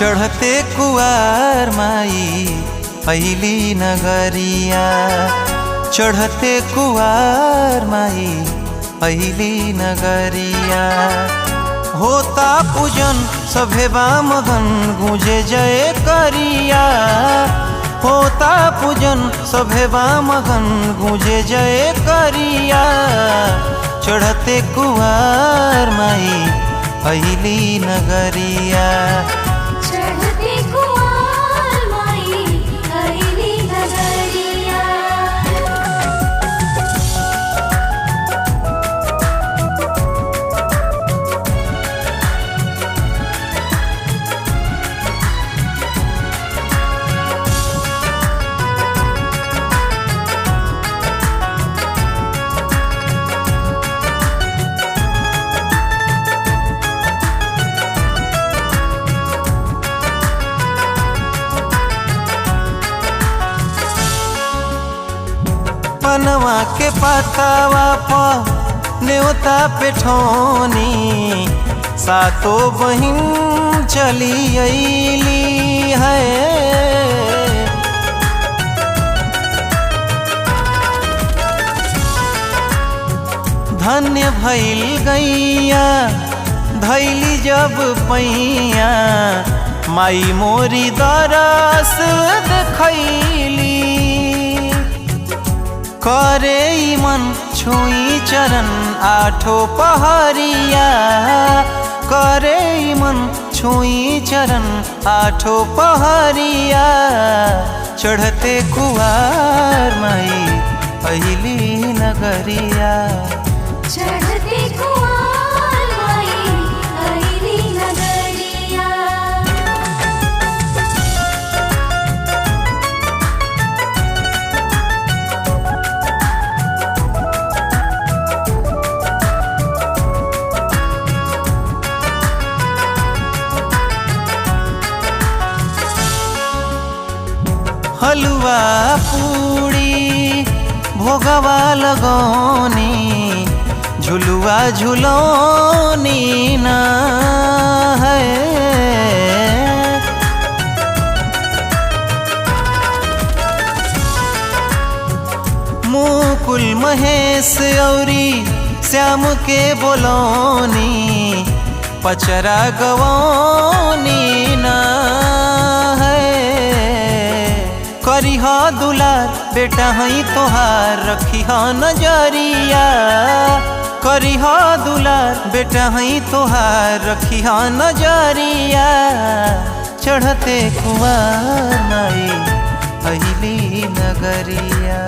चढ़ते कुआर माई अइली नगरिया, चढ़ते कुआर माई अइली नगरिया। होता पूजन सभे मगन गूंजे जय करिया, होता पूजन सभे मगन गूंजे जय करिया। चढ़ते कुआर माई अइली नगरिया, चढ़ते कुआर माई अइली नगरिया। पनवा के पतावा पर न्योता पेठौनी, सातो बहिन चली अइली है। धन्य भइल गैया धैली जब पैया, माई मोरी दरस देखैली। करे मन छुई चरण आठो पहरिया, करे मन छुई चरण आठो पहरिया। चढ़ते कुआर माई अइली नगरिया, चढ़ते कुआर माई अइली नगरिया। हलवा पूड़ी भोगवा लगौनी, झुलुआ झुलौनी ना है। मुकुल महेश औरी श्याम के बोलौनी, पचरा गवौनी ना है। करी हा दुलार बेटा हई तोहार रखी हा नजरिया, करी हा दुलार बेटा हई तोहार रखी हा नजरिया। चढ़ते कुआर माई अइली नगरिया।